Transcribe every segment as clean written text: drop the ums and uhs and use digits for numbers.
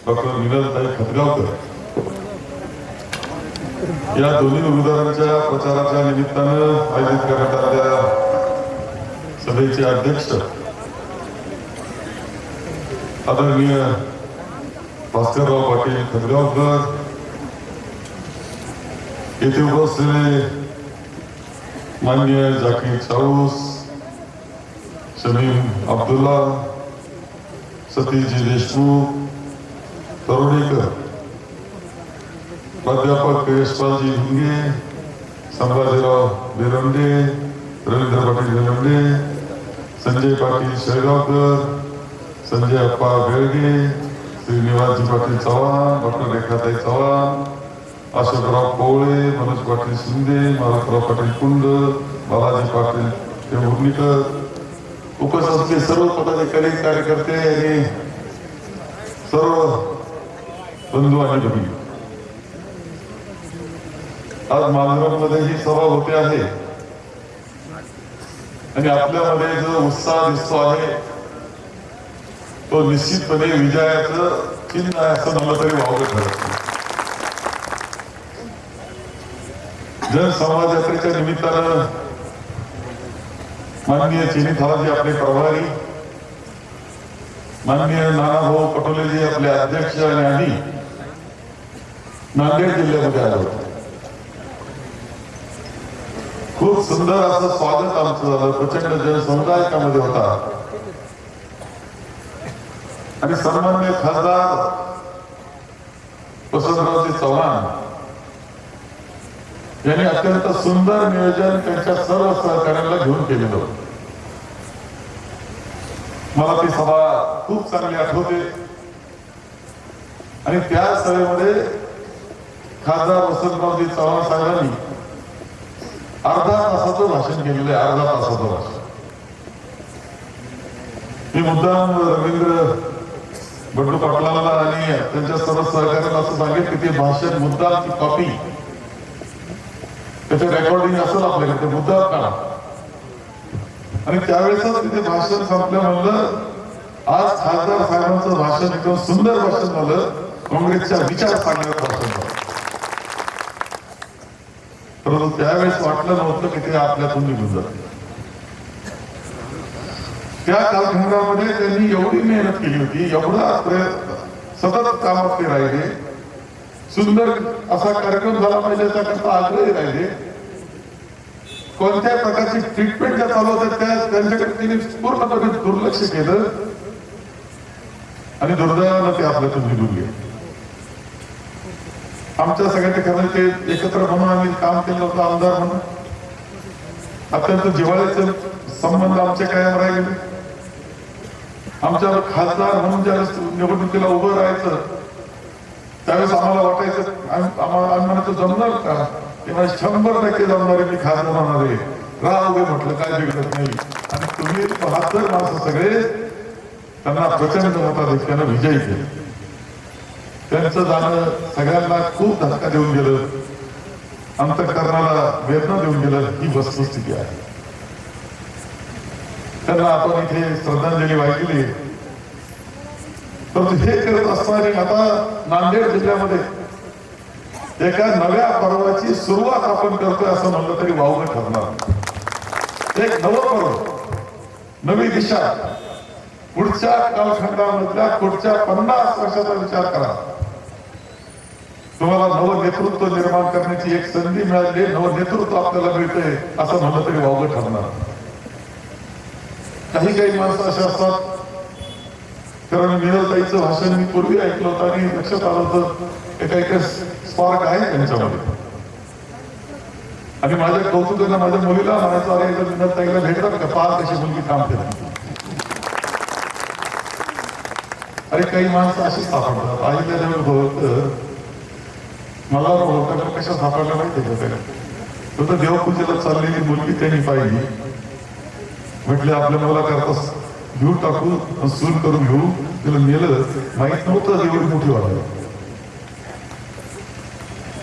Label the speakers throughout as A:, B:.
A: Doctor नीलताई Khatgaonkar या दोन्ही उमेदवारांच्या प्रचाराच्या निमित्तानं आयोजित करण्यात आलेल्या सभेचे अध्यक्ष आदरणीय भास्करराव पाटील खतगावकर, येथे उपस्थित माननीय जाकीर चाऊस, शमीम अब्दुल्ला, सतीशजी देशमुख, तरोडेकर, प्राध्यापक यशपालजी हिंगे, संभाजीराव बेरंडे, रवींद्र पाटील बेरंडे, संजय पाटील शेळगावकर, संजय अप्पा बेळगे, श्रीनिवासजी पाटील चव्हाण, डॉक्टर रेखाताई चव्हाण, अशोकराव कोवळे, मनोज पाटील शिंदे, मारुतराव पाटील कुंड, बालाजी पाटील उर्णीकर, उपस्थित सर्व पदाधिकारी, कार्यकर्ते आणि सर्व बंधू आणि भगिनी, आज मांजरामध्ये ही सभा होते आहे आणि आपल्यामध्ये जो उत्साह दिसतो आहे तो निश्चितपणे विजयाचं चिन्ह आहे असं मला तरी वावगं ठरत. जनसंवाद यात्रेच्या निमित्तानं माननीय चिनी थालाजी आपले प्रभारी, माननीय नानाभाऊ पटोलेजी आपले अध्यक्ष आणि आम्ही नांदेड जिल्ह्यामध्ये आलो होतो. खूप सुंदर असं स्वागत आमचं झालं. प्रचंड जनसमुदाय त्यामध्ये होता आणि सन्माननीय खासदार वसंतरावजी चव्हाण यांनी अत्यंत सुंदर नियोजन त्यांच्या सर्व सहकार्याला घेऊन केलेलं होतं. मला ती सभा खूप चांगली आठवते आणि त्या सभेमध्ये खासदार वसंतरावजी चव्हाण साहेबांनी अर्धा तासाचं भाषण केलेलं आहे. अर्धा तासाचं भाषण मी मुद्दाम रवींद्र बंडू पाटलाला आणि त्यांच्या सर्व सहकार्याला असं सांगेल की ते भाषण मुद्दाम ती कॉपी त्याचं रेकॉर्डिंग असेल आपल्याकडे, ते मुद्दा काढा. आणि त्यावेळेसच तिथे भाषण संपलं. म्हणलं आज खासदार साहेबांचं भाषण एकदम सुंदर भाषण झालं, काँग्रेसच्या विचार सांगण्याचं भाषण झालं. परंतु त्यावेळेस वाटलं नव्हतं की ते आपल्यातून निघून जाते. त्या कालखंडामध्ये त्यांनी एवढी मेहनत केली होती, एवढा सतत कामात ते राहिले, सुंदर असा कार्यक्रम झाला पाहिजे त्याकरता आग्रही राहिले. कोणत्या प्रकारची ट्रीटमेंट ज्या चालू होत्या त्यांच्याकडे तिने पूर्णपणे दुर्लक्ष केलं आणि दुर्दैवानं ते आपल्यातून निघून गेले. आमच्या सगळ्यांच्या खरं ते एकत्र म्हणून आम्ही काम केलं होतं. आमदार म्हणून अत्यंत जिव्हाळ्याचे संबंध आमचे कायम राहिले. आमच्या खासदार म्हणून ज्यावेळेस निवडणुकीला उभं राहायचं त्यावेळेस आम्हाला वाटायचं आम्ही म्हणायचं जमणार का, तेव्हा 100% जमणारे मी खासदार होणार आहे. राव गे म्हटलं काय बिघडत नाही. आणि तुम्ही 72 माणसं सगळे त्यांना प्रचंड मताधिक्यानं विजयी केले. त्यांचं जाणं सगळ्यांना खूप धक्का देऊन गेलं, अंतःकरणाला वेदना देऊन गेलं. ही वस्तुस्थिती आहे. त्यांना आपण इथे श्रद्धांजली वाहिली. परंतु हे करत असताना आता नांदेड जिल्ह्यामध्ये एका नव्या पर्वाची सुरुवात आपण करतोय असं म्हणलं तरी वावगं ठरणार. एक नवं पर्व, नवी दिशा. पुढच्या कालखंडामधल्या पुढच्या 50 वर्षाचा विचार करा. तुम्हाला नवं नेतृत्व निर्माण करण्याची एक संधी मिळाली, नवं नेतृत्व आपल्याला मिळतंय असं म्हणलं तरी वावगं ठरणार. काही माणसं असे असतात, कारण नीलताईचं भाषण मी पूर्वी ऐकलं होतं आणि लक्षात आलं होतं एका स्पार्क आहे त्यांच्यामध्ये. आणि माझ्या कौतुकानं माझ्या मुलीला म्हणायचं, अरे नीलताईला भेटतात का, पाच अशी मुलगी काम करते. अरे काही माणसं अशी सापडतात. आईला जेव्हा मला होतं कशा सापडल्या माहिती का, तो तर देवपूजेला चाललेली मुलगी त्यांनी पाहिली. म्हटले आपल्या मुला करता घेऊ टाकू, सून करून घेऊ. तिला नेलं, माहित नव्हतं एवढी मोठी वाढली,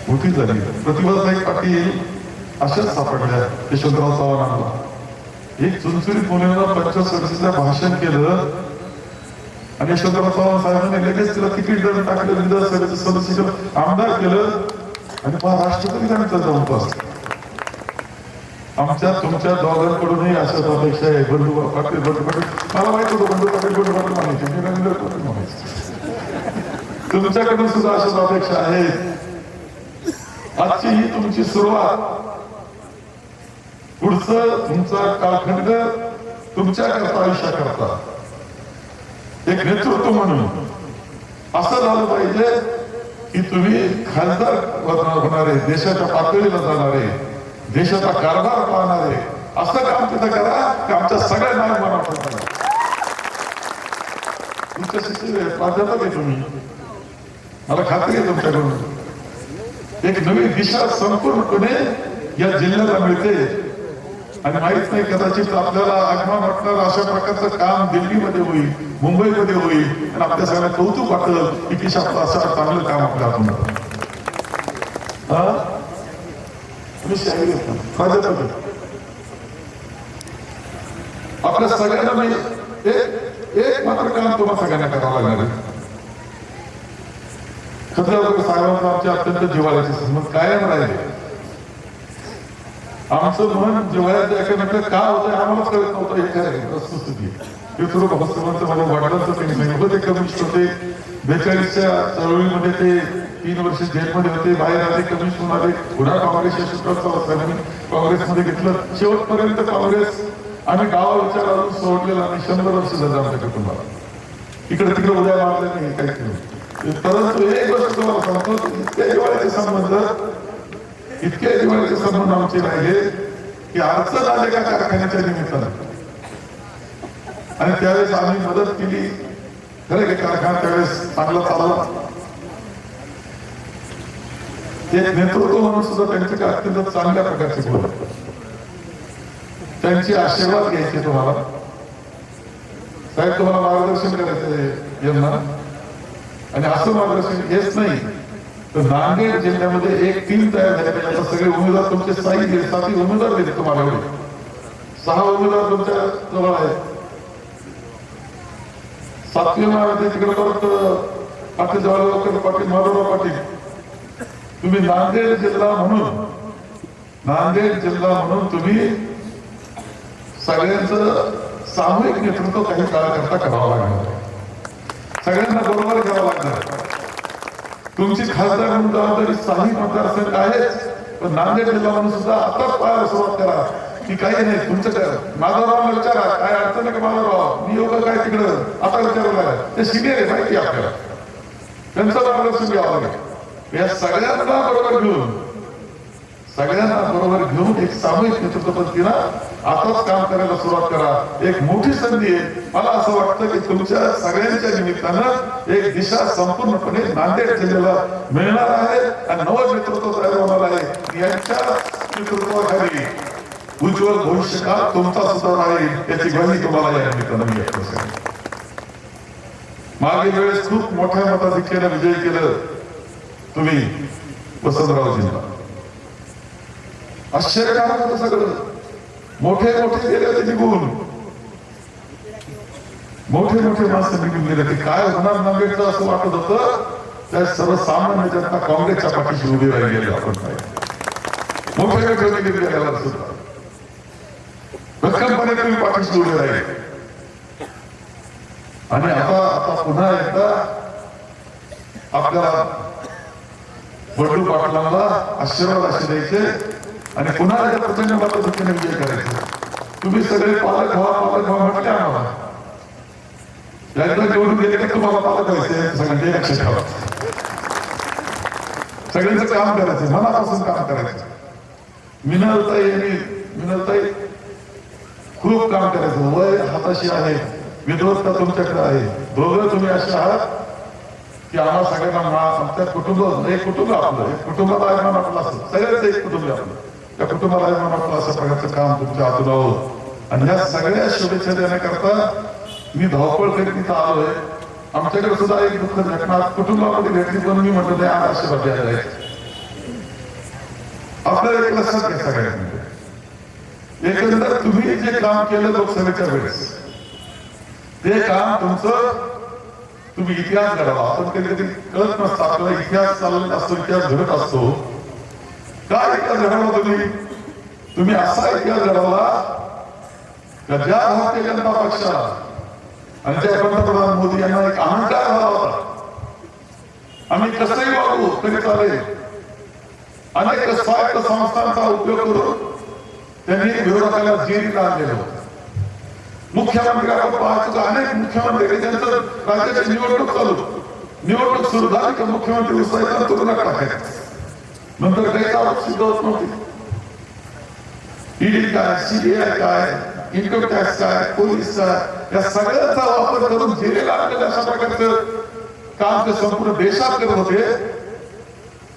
A: मोठी झाली. प्रतिभाताई पाटील अशाच सापडल्या यशवंतराव चव्हाणांना. एक चुनचुरीत मुलीला 25 वर्षाचं भाषण केलं आणि यशवंतराव चव्हाण साहेबांनी लगेच तिला तिकीट देऊन टाकलं, विधानसभेचं सदस्य केलं, आमदार केलं आणि राष्ट्रपती त्यांचा जवळपास. आमच्या तुमच्या दोघांकडूनही अशाच अपेक्षा आहे. बंधू पाटील मला माहित होतं बंधू पाटील म्हणायचे, मी रवींद्र पाटील म्हणायचे. तुमच्याकडून सुद्धा अशाच अपेक्षा आहेत. आजची ही तुमची सुरुवात, पुढचं तुमचा कालखंड तुमच्याकरता आयुष्याकरता एक नेतृत्व म्हणून असं झालं पाहिजे की तुम्ही खासदार होणारे, देशाच्या पातळीला जाणारे, देशाचा कारभार पाहणारे असं काम तिथं करा की आमच्या सगळ्यांना मनात करा. तुमच्या शिक्षण प्राध्यापक आहे तुम्ही, मला खात्री आहे तुमच्याकडून एक नवी दिशा संपूर्णपणे या जिल्ह्याला मिळते. आणि माहित नाही, कदाचित आपल्याला आगमन वाटणार अशा प्रकारचं काम दिल्लीमध्ये होईल, मुंबईमध्ये होईल आणि आपल्या सगळ्यांना कौतुक वाटलं की किशा असं चांगलं काम आपल्या हातून आपल्या सगळ्यांना मी एक मात्र काम तुम्हाला सगळ्यांना करावं लागणार आहे. खतऱ्यावर साहेबांचा आमच्या अत्यंत जिव्हाळ्याचे संबंध कायम राहिले. आमचं मन जिव्हाळ्याचं एकमेक का होतं आम्हालाच कळत नव्हतं. हे काय वस्तुस्थिती हे सुरू हस्तमंत्र माझ्या वडिलांचं त्यांनी सांगितलं. ते कमिशन होते 42च्या चळवळीमध्ये, ते 3 वर्ष जेलमध्ये होते, बाहेर आले, कमिशन आले, पुन्हा काँग्रेसच्या सूत्रांनी काँग्रेसमध्ये घेतलं. शेवटपर्यंत काँग्रेस आम्ही गावा विचार अजून सोडलेला आणि 100 वर्ष झालं आमच्या कुटुंबाला. इकडे तिकडे उद्या मारले नाही काय केलं. परंतु एक गोष्ट तुम्हाला सांगतो, इतके जिव्हाळ्याचे संबंध आमचे राहिले की अडचण आले का कारखान्याच्या निमित्तानं, आणि त्यावेळेस आम्ही मदत केली. खरं की कारखाना त्यावेळेस चांगला चालला. ते नेतृत्व म्हणून सुद्धा त्यांचे अत्यंत चांगल्या प्रकारचे बोल, त्यांचे आशीर्वाद घ्यायचे तुम्हाला. साहेब तुम्हाला मार्गदर्शन करायचं यांना, आणि असं मार्गदर्शन हेच नाही तर नांदेड जिल्ह्यामध्ये एक टीम तयार झाली. सगळे उमेदवार तुमचे 7 उमेदवार दिले तुम्हाला, एवढे 6 उमेदवार तुमच्या जवळ आहेत. 7वे तिकडे परत पाटील जवळ पाटील माधवराव पाटील. तुम्ही नांदेड जिल्हा म्हणून तुम्ही सगळ्यांचं सामूहिक नेतृत्व काही काळाकरता करावं लागणार, सगळ्यांना बरोबर घ्यावं लागणार. तुमची खासदार म्हणून जबाबदारी 6 मतदारसंघ आहेच, पण नांदेड जिल्हा म्हणून सुद्धा आताच पाहायला सुरुवात करा की काही नाही. तुमचं माधवरावला विचारा काय अडचण आहे का माधवराव, मी योगा काय तिकडं आता विचारला. ते सिनियर आहे माहिती आपल्याला, त्यांचं मार्गदर्शन घ्यावं लागेल. या सगळ्यांना बरोबर घेऊन एक सामूहिक नेतृत्व पद्धतीनं आताच काम करायला सुरुवात करा. एक मोठी संधी आहे. मला असं वाटतं की तुमच्या सगळ्यांच्या निमित्तानं एक दिशा संपूर्णपणे नांदेड जिल्ह्याला मिळणार आहे आणि नवं नेतृत्व तयार होणार आहे. यांच्या नेतृत्वाखाली उज्ज्वल भविष्यकाळ तुमचा सुद्धा राहील याची ग्वाही तुम्हाला या निमित्तानं मी व्यक्त करतो. मागील वेळेस खूप मोठ्या मताधिक्याने विजय केलं तुम्ही वसंतरावजींना. आश्चर्यकारक होतं सगळं. मोठे गेले होते निघून, मोठे माणसं निघून गेले. ते काय होणार नांदेडचं असं वाटत होतं. त्या सर्वसामान्य जनता काँग्रेसच्या पाठीशी उभी राहिलेली आपण पाहिजे. मोठे गेल्यावर सुद्धा भक्कमपणे तुम्ही पाठीशी उभे राहिले. आणि आता पुन्हा एकदा आपल्याला बंडू पाटलांना आशीर्वाद असे द्यायचे आणि पुन्हा एकदा प्रचंड मताधिक्याने विजय करायचे. तुम्ही सगळे पालक व्हा म्हटले आम्हाला. एकदा निवडून गेले की तुम्हाला पालक व्हायचे, सगळ्यांचे लक्ष ठेवा. सगळ्यांचं काम करायचं, मनापासून काम करायचं. मिनलताई खूप काम करायचं. वय हाताशी आहे, विद्वत्ता तुमच्याकडे आहे. दोघं तुम्ही असे आहात की आम्हाला सगळ्यांना आमच्या कुटुंब आपलं कुटुंबाला अभिमान वाटला असं, सगळ्यांचं एक कुटुंब आपलं, त्या कुटुंबाला अभिमान वाटला असं प्रकारचं काम तुमच्या हातून आहोत. आणि या सगळ्या शुभेच्छा देण्याकरता मी धावपळ करीत इथं आलोय. आमच्याकडे सुद्धा एक दुःखद घटना कुटुंबामध्ये भेटली, पण मी म्हटलं नाही आज आशीर्वाद द्यायला जायचं. आपल्याला एक लक्षात घ्या सगळ्यांमध्ये, एकंदर तुम्ही जे काम केलं लोकसभेच्या वेळेस ते काम तुमचं तुम्ही इतिहास घडावा. आपण कधी कधी कळत नसतं आपल्याला इतिहास चालत असतो, इतिहास घडत असतो. काय इतिहास घडवला तुम्ही असा इतिहास घडवला का ज्या भारतीय जनता पक्षाला आणि त्या पंतप्रधान मोदी यांना एक अहंकार झाला होता, आम्ही कसंही वागू तरी चालेल. अनेक स्वायत्त संस्थांचा उपयोग करून त्यांनी विरोधकाला जेरीला आणलेलं होतं. मुख्यमंत्री आपण पाहतो का अनेक मुख्यमंत्री त्यांचं राज्याची निवडणूक चालू, निवडणूक सुरू झाली का मुख्यमंत्री उचलायचा तुरुंगात टाकायचा. नंतर काही आरोप सिद्ध होत नव्हते. ईडी काय, सीबीआय काय, इन्कम टॅक्स काय, पोलीस काय, या सगळ्याचा वापर करून जेरीला आणलेल्या अशा प्रकारचं काम ते संपूर्ण देशात करत होते.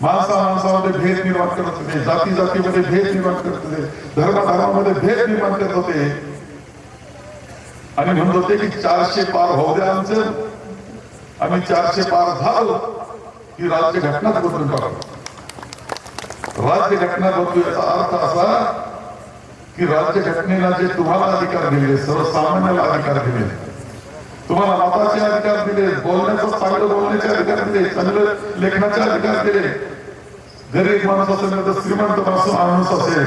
A: माणसामध्ये भेद निर्माण करत होते, जाती जातीमध्ये भेद निर्माण करत होते, धर्मामध्ये भेद निर्माण करत होते आणि म्हणत होते की 400 पार होऊ द्या आमचं. आम्ही 400 पार झालो की राज्य घटनाच बदलून टाकू. राज्य घटना बदलू याचा अर्थ असा की राज्य घटनेला जे तुम्हाला अधिकार दिले, सर्वसामान्याला अधिकार दिले, तुम्हाला मताचे अधिकार दिले, बोलण्याचा चांगलं बोलण्याचे अधिकार दिले, चांगलं लेखनाचे अधिकार दिले. गरीब माणूस असेल तर श्रीमंत माणूस असेल,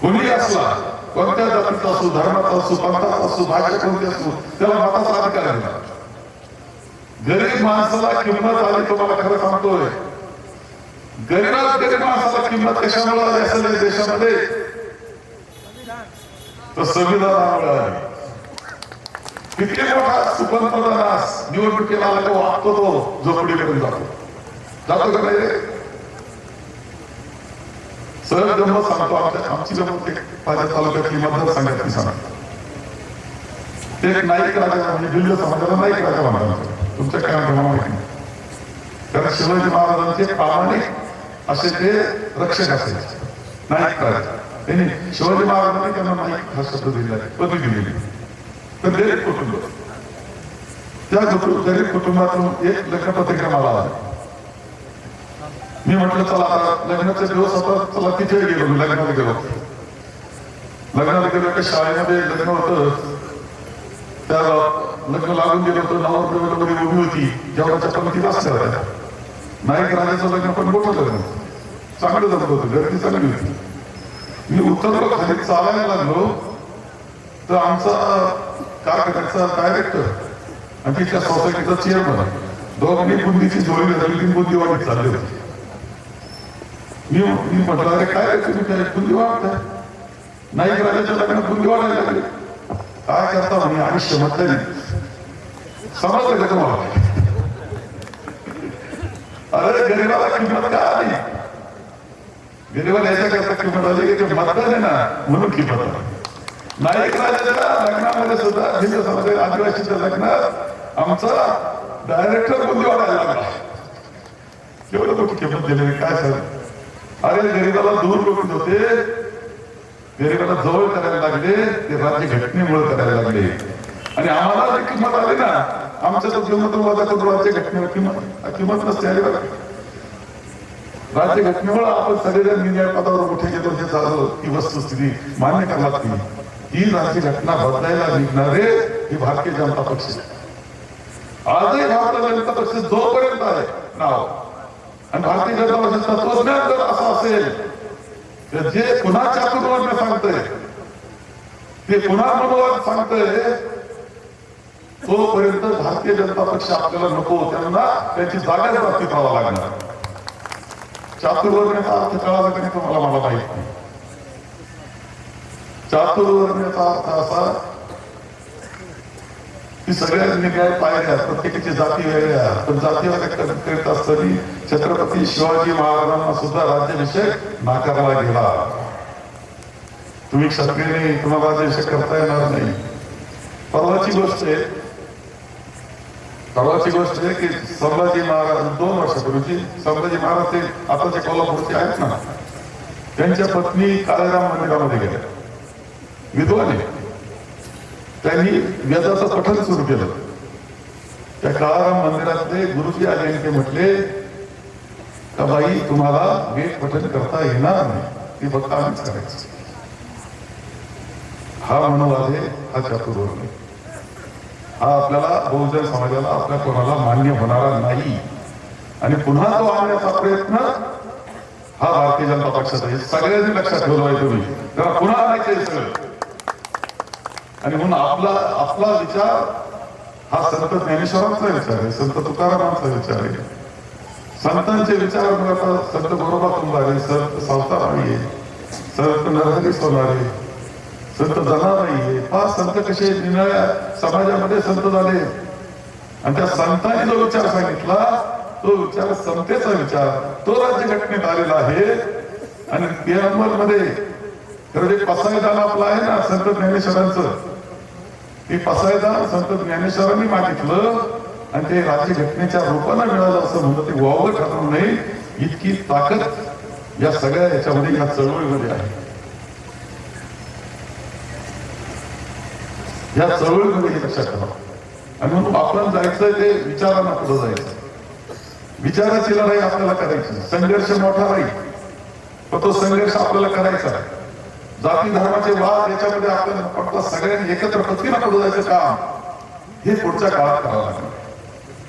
A: कोणी असला, कोणत्या जातीचा असो, धर्माचा असो, पंथाचा असो, भाषा कोणती असो, त्याला मताचा अधिकार दिला. गरीब माणसाला किंमत आली, तुम्हाला खरं सांगतोय, गरीब माणसाला किंमत कशामुळे आली असेल देशामध्ये, तर संविधानामुळे आली. किती मोठा सुपंथनास निवडणुकीला आला वागतो तो झोपडीकडून जातो का नाही. सहज गंमत सांगतो, आमची गंमत माझ्या तालुक्यातली मतदारसंघातली सांगतो. ते एक नाईक राजा म्हणजे भिल्ल समाजाला नाईक राजा म्हणतात, तुमच्या काय माहिती नाही. कारण शिवाजी महाराजांचे प्रामाणिक असे ते रक्षक असायचे, नाईक राजा. त्यांनी शिवाजी महाराजांनी त्यांना नाईक हा शब्द दिला, पदवी दिलेली. तर गरीब कुटुंब, त्या गरीब कुटुंबातून एक लग्नपत्रिका मला आली. मी म्हटलं चला आता लग्नाचे दिवस आता चला तिथे गेलो. मी लग्नाला गेलो का शाळेमध्ये लग्न होतं, त्या लग्न लागून गेलो होतं. नवरदेवाला उभी होती, जेवणाच्या पंक्ती असल्या होत्या. नाईक राजाचं लग्न पण मोठं लग्न, चांगलं जमत होतं, गर्दी चांगली होती. मी उतरलो, खाली चालायला लागलो तर आमचा कारखान्याचा डायरेक्टर आणि तिथल्या सोसायटीचा चेअरमन दोघांनी बुंदीची जोडी धरली, बुंदी वाढत चालली होती. मी म्हटलं अरे काय तुम्ही काय बुंदी वाढताय, नाईक राजाच्या लग्नात बुंदी वाढायला लागले, काय करता म्हणे आयुष्य म्हटलं समजलं का तुम्हाला. अरे गरीबाला किंमत काय आली, गरीबाला याच्याकरता किंमत आली की मतदान आहे ना म्हणून किंमत आली. नाईक राजाच्या लग्नामध्ये सुद्धा हिंदू समाज आदिवासीच्या लग्नात आमचा डायरेक्टर बुंदी वाढायला लागला. एवढं मोठी किंमत दिली काय सर. अरे गरीबाला दूर करून होते, गरीबाला जवळ करायला लागले, ते राज्य घटनेमुळे करायला लागले. आणि आम्हाला जी किंमत आली ना, आमच्या तो किंमत वादा करून राज्य घटनेवर किंमत नसते आली बघा. राज्य घटनेमुळे आपण सगळेजण न्यायपदावर मोठे गेलो हे झालं, ही वस्तुस्थिती मान्य करायला लागते. ही राज्य घटना बदलायला निघणारे ही भारतीय जनता पक्ष. आजही भारतीय जनता पक्ष जोपर्यंत आहे नाव आणि भारतीय जनता पक्षाचा तत्वज्ञान जर असं असेल तर जे पुन्हा चातुर्वर्ण्य सांगतंय ते पुन्हा मनोवाद सांगतंय, तोपर्यंत भारतीय जनता पक्ष आपल्याला नको, त्यांना त्यांची जागा प्राप्त व्हावा लागणार. चातुर्वर्ण्याचा अर्थ कळाला का नाही तुम्हाला, मला माहित नाही. चातुर्वर्ण्याचा अर्थ असा की सगळ्यांनी न्याय पाहिल्या, प्रत्येकाची जाती वेगळ्या, पण जातीला करीत असताना छत्रपती शिवाजी महाराजांना सुद्धा राज्याभिषेक नाकारला गेला. तुम्ही क्षत्रियाने तुम्हाला राज्याभिषेक करता येणार नाही. परवाची गोष्ट आहे की संभाजी महाराज 2 वर्षापूर्वीची, संभाजी महाराज ते आताचे कोल्हापूरचे आहेत ना, त्यांच्या पत्नी काळेराम मंदिरामध्ये गेल्या, विद्वान आहे. त्यांनी वेदाचं पठण सुरू केलं. त्या काळाराम मंदिरातले गुरुजी आले आणि ते म्हटले का बाई तुम्हाला वेद पठण करता येणार नाही, ते फक्त आम्हीच करायचं. हा मनोवाद आहे, हा चातुर्वर्ण्य. हा आपल्याला बहुजन समाजाला आपल्या कोणाला मान्य होणारा नाही आणि पुन्हा तो आणण्याचा प्रयत्न हा भारतीय जनता पक्षाचा आहे. सगळ्यांनी लक्षात ठेवलं आहे तुम्ही त्याला पुन्हा आणायचं सगळं. आणि म्हणून आपला विचार हा संत ज्ञानेश्वरांचा विचार आहे, संत तुकारामांचा विचार आहे. संतांचे विचार मग आता संत गोरोबा तुंबारे, संत सावताराणी आहे, संत नरहरी सोनारे, संत जनाबाई आहे. पाच संत कसे निराळ्या समाजामध्ये संत झाले आणि त्या संतांनी जो विचार सांगितला तो विचार समतेचा विचार तो राज्यघटनेत आलेला आहे. आणि प्रिअंबल मध्ये तर ते पसायदान आपलं आहे ना संत ज्ञानेश्वरांचं, ते पसायदान संत ज्ञानेश्वरांनी मागितलं आणि ते राज्यघटनेच्या रूपानं मिळालं असं म्हणतं. ते वावं ठरवू नये इतकी ताकद या सगळ्या याच्यामध्ये या चळवळीमध्ये आहे. या चळवळीमध्ये हे लक्षात ठेवा. आणि म्हणून आपण जायचं ते विचारांना पुढे जायचं. विचाराची लढाई आपल्याला करायची, संघर्ष मोठा राहील पण तो संघर्ष आपल्याला करायचा आहे. जाती धर्माचे वाद याच्यामध्ये आपल्याला फक्त सगळ्यांनी एकत्र पत्नीला पुढे जायचं काम हे पुढच्या काळात करावं लागेल.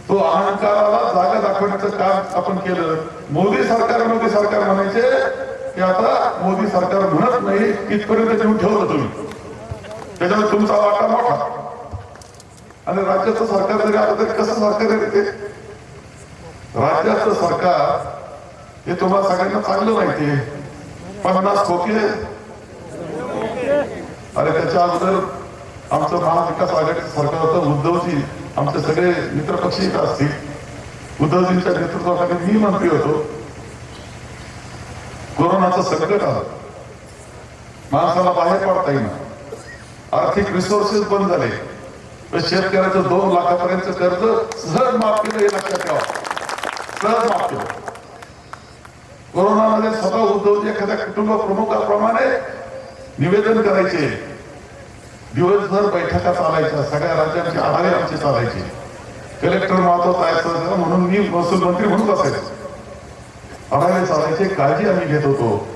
A: तो अहंकाराला जागा दाखवण्याचं काम आपण केलं. मोदी सरकार म्हणायचे की आता मोदी सरकार म्हणत नाही इथपर्यंत नेऊन ठेवलं तुम्ही, त्याच्यामुळे तुमचा वाटा मोठा. आणि राज्याचं सरकार जरी आलं तरी कसं सरकार आहे ते राज्याचं सरकार हे तुम्हाला सगळ्यांना चांगलं माहिती आहे. 50 खोके अरे त्याच्या अगोदर आमचं महाविकास आघाडीचं सरकार होतं. उद्धवजी आमचे सगळे मित्रपक्षी असतील, उद्धवजींच्या नेतृत्वाखाली मी मंत्री होतो. कोरोनाचं संकट आलं, माणसाला बाहेर पडता येईना, आर्थिक रिसोर्सेस बंद झाले, शेतकऱ्याचं 2 लाखापर्यंत कर्ज सहज माफ केलं हे लक्षात ठेवा. सहज माफ केलं. कोरोनामध्ये स्वतः उद्धवजी एखाद्या कुटुंब प्रमुखाप्रमाणे निवेदन करायचे, दिवसभर बैठका चालायच्या, सगळ्या राज्यांची आढावे आमचे चालायचे. कलेक्टर महत्वाचा आहे म्हणून मी महसूल मंत्री म्हणून बसायचो. आढावे चालायचे, काळजी आम्ही घेत होतो.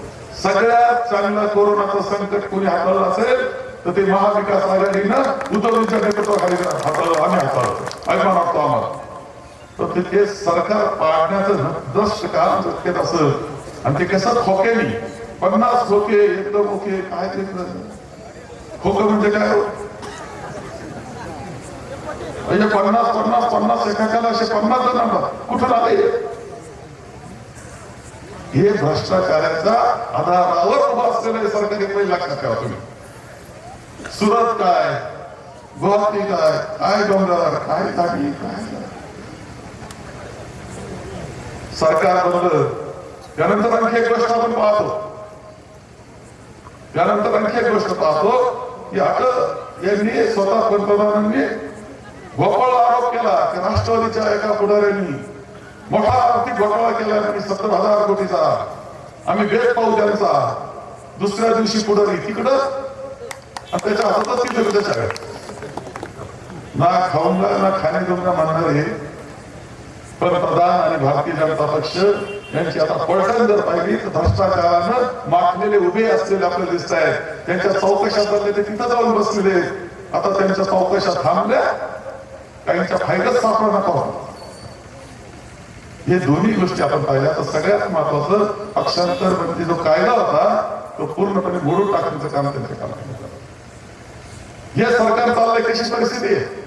A: सगळ्यात चांगलं कोरोनाचं संकट कोणी हाताळलं असेल तर ते महाविकास आघाडीनं उद्धवजींच्या नेतृत्वाखाली हाताळलं, आम्ही हाताळलं. अभिमान वाटतो आम्हाला. तर ते सरकार पाडण्याचं दृष्ट काम शक्यत असं आणि ते कसं खोक्यानी 50 खोके एकदम ओके काय ते खोकं म्हणजे काय म्हणजे 50 एकाला असे 50 जणांना कुठून आले. हे भ्रष्टाचाराच्या आधारावर उभा असलेलं सरकार हे लक्षात ठेवा तुम्ही. सुरत काय, गुवाहाटी काय डोंगर काय ताडी काय सरकार बनलं. त्यानंतर आणखी एक गोष्ट आपण पाहतो, की आता यांनी स्वतः पंतप्रधानांनी घोटाळा आरोप केला की राष्ट्रवादीच्या एका पुढाऱ्यांनी मोठा आर्थिक घोटाळा केला 70,000 कोटीचा. आम्ही भेट पाहू त्यांचा. दुसऱ्या दिवशी पुढारी तिकडं त्याच्या हातातच तिथे त्याच्या ना खाऊंगा ना खाणे तुमका म्हणणारे पंतप्रधान आणि भारतीय जनता पक्ष यांची आता पळटण जर पाहिली तर भ्रष्टाचारानं माखलेले उभे असलेले आपल्याला दिसत आहेत. त्यांच्या चौकशा झाले ते तिथं जाऊन बसलेले. आता त्यांच्या चौकशा थांबल्या, काहींच्या फायद्यात सापडा नको. हे दोन्ही गोष्टी आपण पाहिल्या. तर सगळ्यात महत्वाचं पक्षांतर म्हणजे जो कायदा होता तो पूर्णपणे मोडून टाकण्याचं काम त्यांच्या कामात. हे सरकार चाललंय कशी परिस्थिती आहे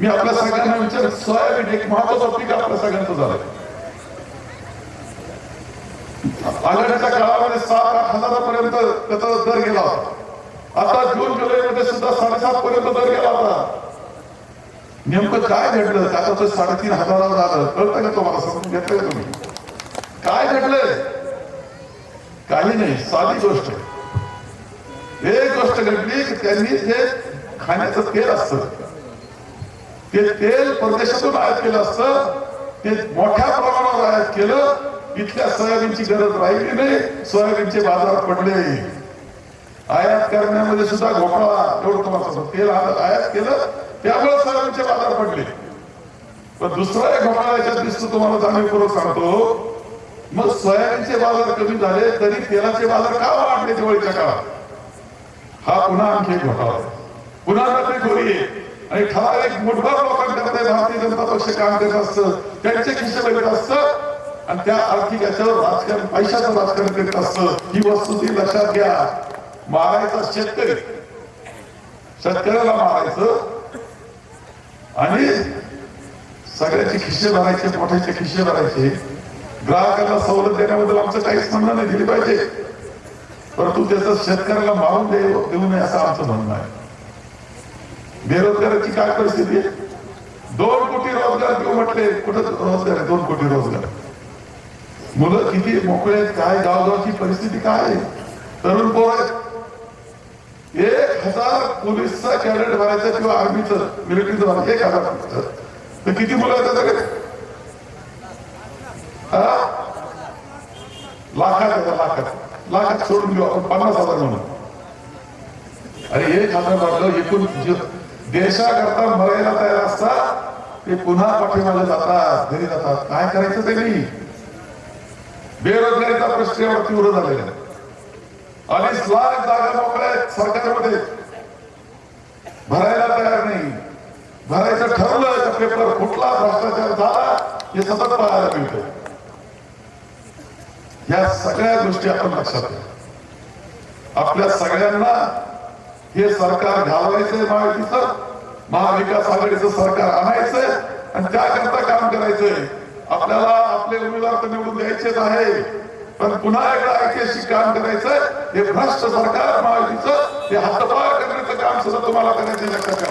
A: मी आपल्या सगळ्यांना विचार. सोयाबीन एक महत्वाचं पीक आपल्या सगळ्यांचं झालंय. आघाडीच्या काळामध्ये 7-8 हजारापर्यंत त्याचा दर गेला होता. आता जून जुलैमध्ये सुद्धा 7.5 पर्यंत दर गेला होता. नेमकं काय घडलं आता तो 3.5 हजारावर झालं कळतं का तुम्हाला? समजून घेतलंय तुम्ही काय घडलंय? काही नाही, साधी गोष्ट. एक गोष्ट घडली की त्यांनी जे खाण्याचं तेल असतं ते तेल परदेशातून आयात केलं असतं, ते मोठ्या प्रमाणावर आयात केलं. इथल्या सोयाबीनची गरज राहिली नाही, सोयाबीनचे बाजार पडले. आयात करण्यामध्ये सुद्धा घोटाळा. एवढं तुम्हाला तेल आयात केलं त्यामुळे सोयाबीनचे बाजार पडले. पण दुसरा एक घोटाळा याच्यात दिसतो तुम्हाला जाणीवपूर्वक सांगतो. मग सोयाबीनचे बाजार कमी झाले तरी तेलाचे बाजार का वाढले दिवाळीच्या काळात? हा पुन्हा आणखी एक घोटाळा. पुन्हा नोकरीखोरी आहे. आणि ठराविक मुठभर लोकांकडे भारतीय जनता पक्ष काम करत असतं, त्यांचे खिसे बघत असतं आणि त्या आर्थिक याच्यावर राजकारण, पैशाचं राजकारण करीत असतं. ही वस्तुस्थिती लक्षात घ्या. मारायचा शेतकरी, शेतकऱ्याला मारायचं आणि सगळ्याचे खिसे भरायचे, मोठ्याचे खिसे भरायचे. ग्राहकांना सवलत देण्याबद्दल आमचं काहीच म्हणणं नाही, दिली पाहिजे, परंतु त्याचं शेतकऱ्याला मारून देऊ नये असं आमचं म्हणणं आहे. बेरोजगाराची काय परिस्थिती आहे? 2 कोटी रोजगार देऊ म्हटले, कुठं रोजगार आहे? 2 कोटी रोजगार. मुलं किती मोकळे आहेत, काय गावगावची परिस्थिती काय आहे? तरुण पोर आहेत. 1000 पोलीसचा कॅडेट भरायचं किंवा आर्मीचं मिलिटरीचं भरायचं 1000 तर किती मुलं आहेत त्याच्याकडे? लाखात सोडून घेऊ आपण 50,000 म्हणून. अरे 1000 भरलं, एकूण देशाकरता मरायला तयार असतात ते पुन्हा पाठीमागे जातात, घरी जातात. काय करायचं त्यांनी? बेरोजगारीचा प्रश्न एवढा तीव्र झालेला आहे. 2.5 लाख जागा मोकळ्या आहेत सरकारमध्ये, भरायला तयार नाही. भरायचं ठरलं तर पेपर फुटला, भ्रष्टाचार झाला, हे सतत पाहायला मिळतं. या सगळ्या गोष्टी आपण लक्षात घ्या. आपल्या सगळ्यांना हे सरकार घालवायचंय, महाविकास आघाडीचं सरकार आणायचंय आणि त्याकरता काम करायचंय. आपल्याला आपले उमेदवार तर निवडून द्यायचेच आहे, पण पुन्हा एकदा ऐतिहासिक काम करायचंय. हे भ्रष्ट सरकार महायुतीचं हे हातपाय करण्याचं काम सुद्धा तुम्हाला करायचं, लक्षात घ्या.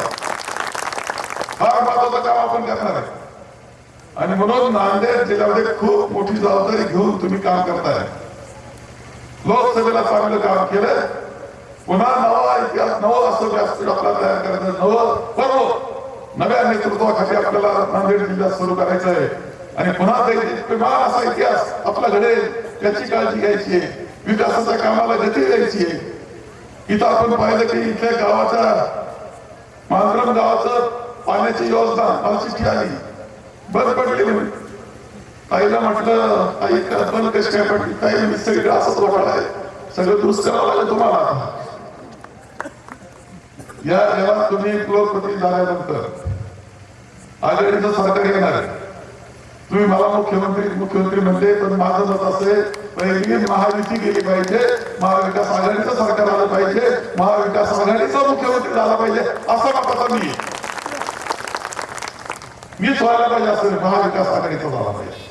A: फार महत्वाचं काम आपण करणार आहे आणि म्हणून नांदेड जिल्ह्यामध्ये खूप मोठी जबाबदारी घेऊन तुम्ही काम करताय. लोकसभेला चांगलं काम केलं, पुन्हा नवा इतिहास, नवं असं व्यासपीठ आपल्याला तयार करायचं, नवं पर्व नव्या नेतृत्वाखाली आपल्याला नांदेड जिल्ह्यात सुरू करायचं आहे आणि पुन्हा दैनिकमान असा इतिहास आपला घडेल याची काळजी घ्यायची आहे. विकासाच्या कामाला गती द्यायची आहे. इथं आपण पाहिलं की इथल्या गावाच्या मांजरम गावाचं पाण्याची योजना मला चिठ्ठी आली, बंद पडलेली. ताईला म्हटलं ताई बंद कशी काय पडली? ताईला मी सगळीकडे असंच वाटलं आहे, सगळं दुरुस्त करावं लागेल तुम्हाला. या जगात तुम्ही लोकप्रतिनिधी झाल्यानंतर आघाडीचं सरकार येणार आहे. तुम्ही मला मुख्यमंत्री म्हणले, पण माझं मत असे पहिली महायुती गेली पाहिजे, महाविकास आघाडीचं सरकार आलं पाहिजे, महाविकास आघाडीचा मुख्यमंत्री झाला पाहिजे असं मताचा मीच व्हायला पाहिजे, असं महाविकास आघाडीचा झाला पाहिजे.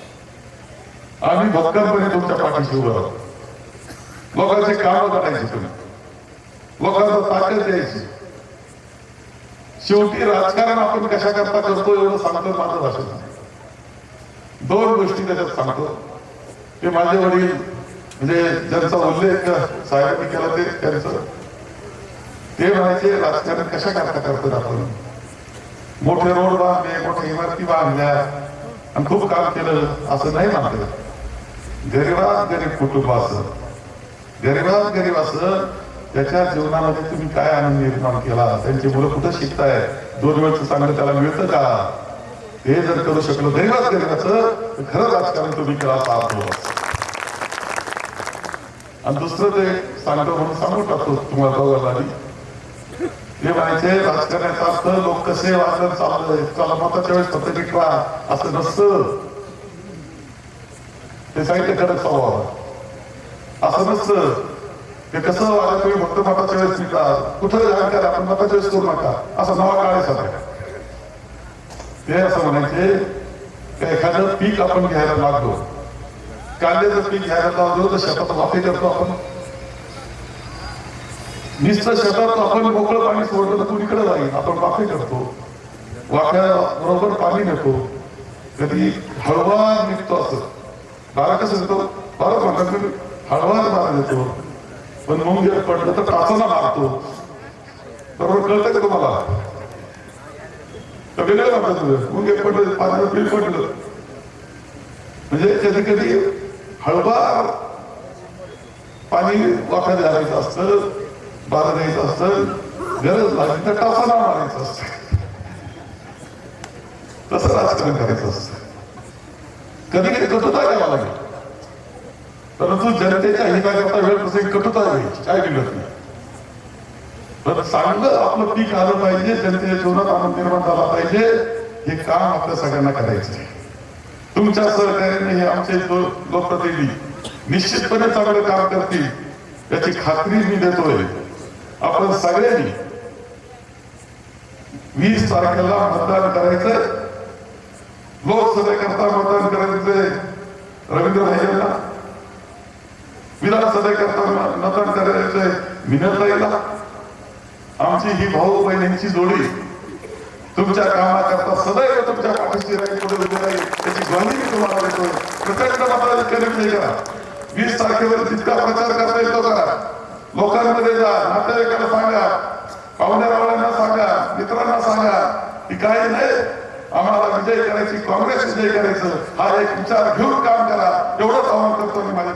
A: आम्ही भक्कमपणे तुमच्या पाठीशी उभं राहू. लोकांचे काम करायचे, तुम्ही लोकांना ताकद द्यायची. शेवटी राजकारण आपण कशा करता करतो एवढं सांगतो माझं भाषण. 2 गोष्टी त्याच्यात सांगतो. ते माझे वडील म्हणजे ज्यांचा उल्लेख साहेबांनी केला ते त्यांचं, ते म्हणायचे राजकारण कशा करता करतो आपण. मोठे रोड बांधले, मोठ्या इमारती बांधल्या आणि खूप काम केलं असं नाही म्हणत. गरीबात गरीब कुटुंब असं, गरीबात गरीब असं त्याच्या जीवनामध्ये तुम्ही काय आनंद निर्माण केला, त्यांची मुलं कुठं शिकताय, 2 वेळचं चांगलं त्याला मिळतं का, हे जर करू शकलो गरीबात गरीबाचं तर खरं राजकारण तुम्ही केला असं. आणि दुसरं ते सांगतो म्हणून सांगून टाकतो तुम्हाला दोघांना. ते म्हणायचे राजकारणाचा अर्थ लोक कसे वाचन चाललंय, चला मताच्या वेळेस फक्त टिकवा असं नसतं. ते सांगितलं कडक स्वभाव असं नसतं. ते कसं वाटत तुम्ही फक्त मताच्या वेळेस टिकवा, कुठं जाणकार आपण मताच्या वेळेस करू नका असं नवा काळ आहे. ते असं म्हणायचे एखादं पीक आपण घ्यायला लागलो, कांद्याचं पीक घ्यायला लागलो तर शेतात वाफे करतो आपण. नुसतं शेतात आपण मोकळं पाणी सोडलं तर कुणीकडे जाईल, आपण वाफे करतो. वाफ्या बरोबर पाणी नेतो, कधी हळवा निघतो. असं बारा कसं येतो, बरं म्हणतात हळवा बारा देतो, पण मग जर पडलं तर टाचाला मारतो. बरोबर कळतं का तुम्हाला? वेगळं म्हणतात मुंगे पडलं, पाण्याला बिल पडलं म्हणजे कधी कधी हळवा पाणी वाफ्या द्यायचं असतं, बारा द्यायचं असतं, गरज लागली तर टाचाला मारायचं असतं. तसं राजकारण करायचं असतं. कधी कधी कटुता घ्यावा लागेल, परंतु जनतेच्या हिताकरता वेळ प्रसंगी कटुता घ्यायची काय बिघडत नाही. तर चांगलं आपलं पीक आलं पाहिजे, जनतेच्या जीवनात आनंद निर्माण झाला पाहिजे, हे काम आपल्या सगळ्यांना करायचं आहे. तुमच्या सहकार्याने हे आमचे लोकप्रतिनिधी निश्चितपणे चांगलं काम करतील याची खात्री मी देतोय. आपण सगळ्यांनी 20 तारखेला मतदान करायचं. लोकसभेकरता मतदान करायचंय रवींद्र भाईंना, विधानसभेकरता मतदान करायचंय विनोदताईला. आमची ही भाऊ बहिणींची जोडी तुमच्या कामाकरता सदैव तुमच्या पाठीशी राहील, पुढे उभी राहील, याची ग्वाही मी तुम्हाला देतोय. प्रचंड मताधिक्याने विजय करा. 20 तारखेवर जितका प्रचार करता येतो करा. लोकांमध्ये जा, नातेवाईकांना सांगा, पाहुण्या सांगा, मित्रांना सांगा की काही नाही, आम्हाला विजय करायची, काँग्रेस विजय करायचं, हा एक विचार घेऊन काम करा. एवढंच आवाहन करतो मी माझ्या